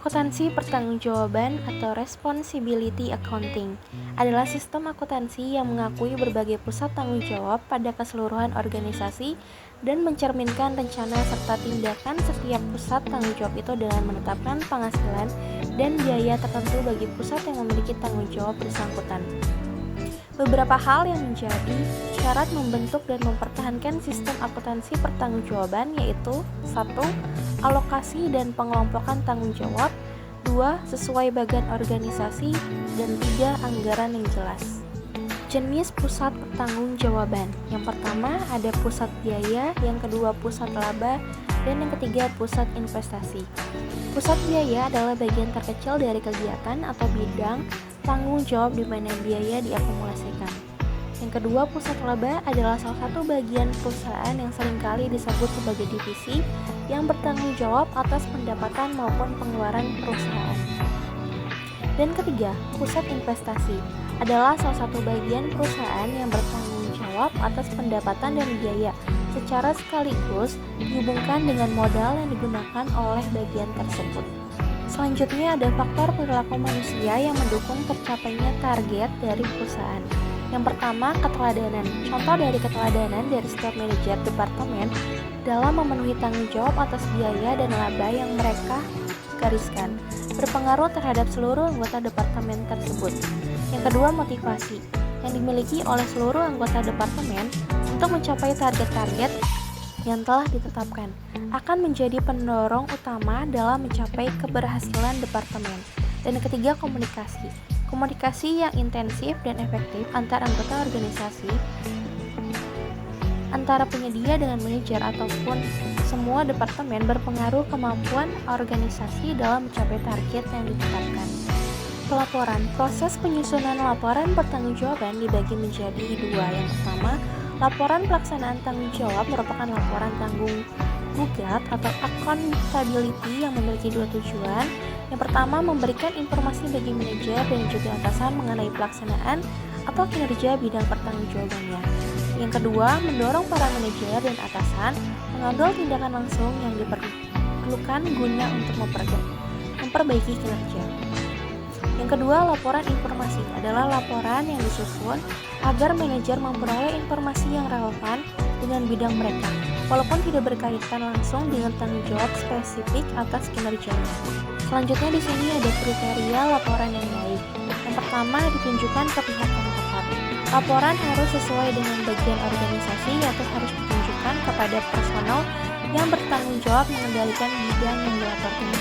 Akuntansi pertanggungjawaban atau responsibility accounting adalah sistem akuntansi yang mengakui berbagai pusat tanggung jawab pada keseluruhan organisasi dan mencerminkan rencana serta tindakan setiap pusat tanggung jawab itu dengan menetapkan penghasilan dan biaya tertentu bagi pusat yang memiliki tanggung jawab bersangkutan. Beberapa hal yang menjadi syarat membentuk dan mempertahankan sistem akuntansi pertanggungjawaban yaitu 1. Alokasi dan pengelompokan tanggung jawab, 2. Sesuai bagian organisasi, dan 3. Anggaran yang jelas. Jenis pusat pertanggungjawaban. Yang pertama ada pusat biaya, yang kedua pusat laba, dan yang ketiga pusat investasi. Pusat biaya adalah bagian terkecil dari kegiatan atau bidang tanggung jawab di mana biaya diakumulasikan. Yang kedua, pusat laba adalah salah satu bagian perusahaan yang seringkali disebut sebagai divisi yang bertanggung jawab atas pendapatan maupun pengeluaran perusahaan. Dan ketiga, pusat investasi adalah salah satu bagian perusahaan yang bertanggung jawab atas pendapatan dan biaya secara sekaligus dihubungkan dengan modal yang digunakan oleh bagian tersebut. Selanjutnya ada faktor perilaku manusia yang mendukung tercapainya target dari perusahaan. Yang pertama, keteladanan. Contoh dari keteladanan dari setiap manajer departemen dalam memenuhi tanggung jawab atas biaya dan laba yang mereka gariskan berpengaruh terhadap seluruh anggota departemen tersebut. Yang kedua, motivasi yang dimiliki oleh seluruh anggota departemen untuk mencapai target-target yang telah ditetapkan akan menjadi pendorong utama dalam mencapai keberhasilan departemen. Dan yang ketiga, komunikasi. Komunikasi yang intensif dan efektif antar anggota organisasi, antara penyedia dengan manajer ataupun semua departemen berpengaruh kemampuan organisasi dalam mencapai target yang ditetapkan. Pelaporan. Proses penyusunan laporan pertanggungjawaban dibagi menjadi dua. Yang pertama, laporan pelaksanaan tanggung jawab merupakan laporan tanggung gugat atau accountability yang memiliki dua tujuan. Yang pertama, memberikan informasi bagi manajer dan juga atasan mengenai pelaksanaan atau kinerja bidang pertanggungjawabannya. Yang kedua, mendorong para manajer dan atasan mengambil tindakan langsung yang diperlukan guna untuk memperbaiki kinerja. Yang kedua, laporan informasi adalah laporan yang disusun agar manajer memperoleh informasi yang relevan dengan bidang mereka, walaupun tidak berkaitan langsung dengan tanggung jawab spesifik atas kinerjanya. Selanjutnya di sini ada kriteria laporan yang baik. Yang pertama, ditunjukkan ke pihak yang tepat. Laporan harus sesuai dengan bagian organisasi atau harus ditunjukkan kepada personel yang bertanggung jawab mengendalikan bidang yang dilaporkan.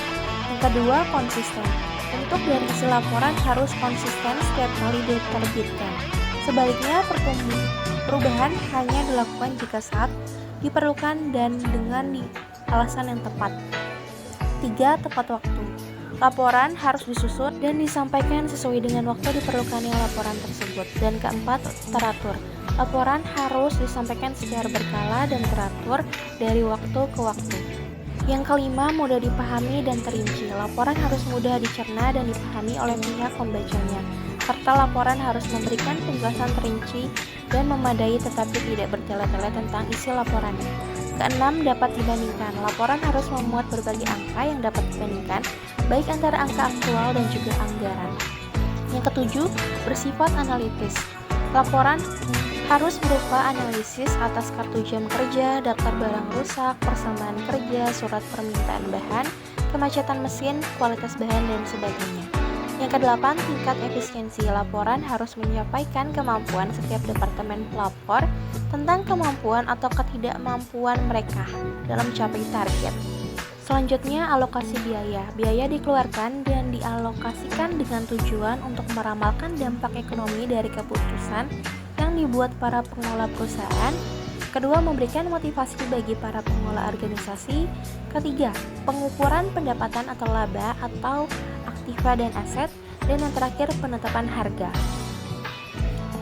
Yang kedua, konsisten. Bentuk dari isi laporan harus konsisten setiap kali diterbitkan. Sebaliknya, perubahan hanya dilakukan jika saat diperlukan dan dengan alasan yang tepat. 3. Tepat waktu. Laporan harus disusun dan disampaikan sesuai dengan waktu diperlukannya laporan tersebut. Dan keempat, teratur. Laporan harus disampaikan secara berkala dan teratur dari waktu ke waktu. Yang kelima, mudah dipahami dan terinci. Laporan harus mudah dicerna dan dipahami oleh pihak pembacanya, serta laporan harus memberikan penjelasan terinci dan memadai tetapi tidak bertele-tele tentang isi laporannya. Keenam, dapat dibandingkan. Laporan harus memuat berbagai angka yang dapat dibandingkan, baik antara angka aktual dan juga anggaran. Yang ketujuh, bersifat analitis. Laporan harus berupa analisis atas kartu jam kerja, daftar barang rusak, persamaan kerja, surat permintaan bahan, kemacetan mesin, kualitas bahan, dan sebagainya. Yang kedelapan, tingkat efisiensi. Laporan harus menyampaikan kemampuan setiap departemen pelapor tentang kemampuan atau ketidakmampuan mereka dalam mencapai target. Selanjutnya, alokasi biaya. Biaya dikeluarkan dan dialokasikan dengan tujuan untuk meramalkan dampak ekonomi dari keputusan yang dibuat para pengelola perusahaan. Kedua, memberikan motivasi bagi para pengelola organisasi. Ketiga, pengukuran pendapatan atau laba atau aktiva dan aset. Dan yang terakhir, penetapan harga.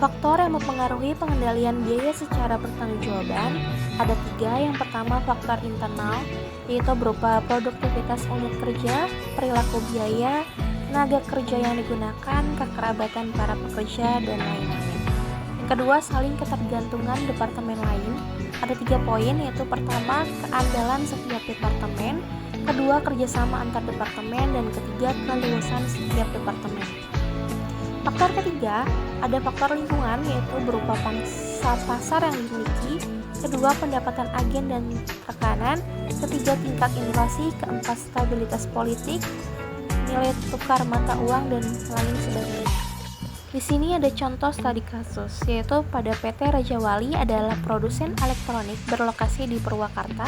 Faktor yang mempengaruhi pengendalian biaya secara pertanggungjawaban Ada 3, yang pertama faktor internal, yaitu berupa produktivitas unit kerja, perilaku biaya, tenaga kerja yang digunakan, kekerabatan para pekerja, dan lain-lain. Yang kedua, saling ketergantungan departemen lain. Ada 3 poin, yaitu pertama, keandalan setiap departemen, kedua, kerjasama antar departemen, dan ketiga, keluasan setiap departemen. Faktor ketiga, ada faktor lingkungan, yaitu berupa pangsa pasar yang dimiliki, kedua, pendapatan agen dan rekanan, ketiga, tingkat inflasi, keempat, stabilitas politik, nilai tukar mata uang, dan lain sebagainya. Di sini ada contoh studi kasus, yaitu pada PT Raja Wali adalah produsen elektronik berlokasi di Purwakarta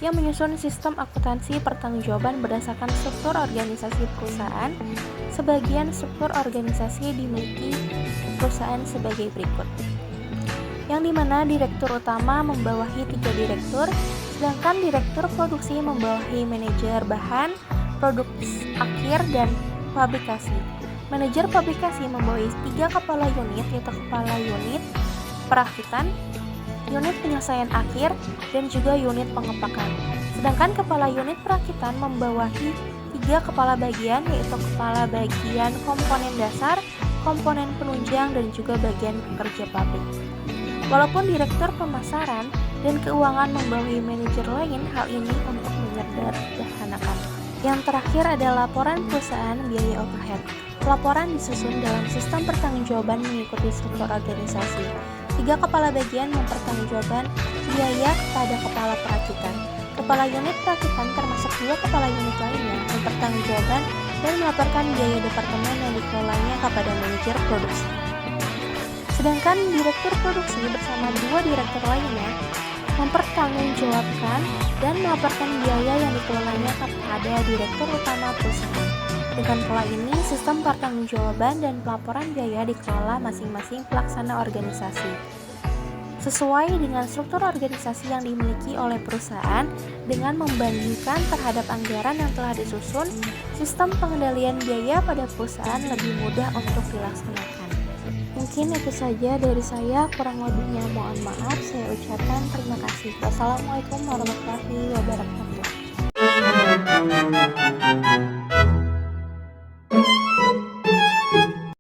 yang menyusun sistem akuntansi pertanggungjawaban berdasarkan struktur organisasi perusahaan. Sebagian struktur organisasi dimiliki perusahaan sebagai berikut, yang dimana direktur utama membawahi 3 direktur, sedangkan direktur produksi membawahi manajer bahan, produk akhir, dan pabrikasi. Manajer pabrikasi membawahi 3 kepala unit, yaitu kepala unit perakitan, unit penyelesaian akhir, dan juga unit pengepakan. Sedangkan kepala unit perakitan membawahi 3 kepala bagian, yaitu kepala bagian komponen dasar, komponen penunjang, dan juga bagian pekerja pabrik. Walaupun direktur pemasaran dan keuangan membawahi manajer lain, hal ini untuk menyederhanakan. Yang terakhir ada laporan perusahaan biaya overhead. Laporan disusun dalam sistem pertanggungjawaban mengikuti struktur organisasi. 3 kepala bagian mempertanggungjawabkan biaya kepada kepala perakitan. Kepala unit perakitan termasuk 2 kepala unit lainnya mempertanggungjawabkan dan melaporkan biaya departemen yang dikelolanya kepada manajer produksi. Sedangkan direktur produksi bersama 2 direktur lainnya mempertanggungjawabkan dan melaporkan biaya yang dikelolanya kepada direktur utama perusahaan. Dengan pola ini, sistem pertanggungjawaban dan pelaporan biaya dikelola masing-masing pelaksana organisasi sesuai dengan struktur organisasi yang dimiliki oleh perusahaan. Dengan membandingkan terhadap anggaran yang telah disusun, sistem pengendalian biaya pada perusahaan lebih mudah untuk dilaksanakan. Mungkin itu saja dari saya, kurang lebihnya mohon maaf. Saya ucapkan terima kasih. Wassalamualaikum warahmatullahi wabarakatuh.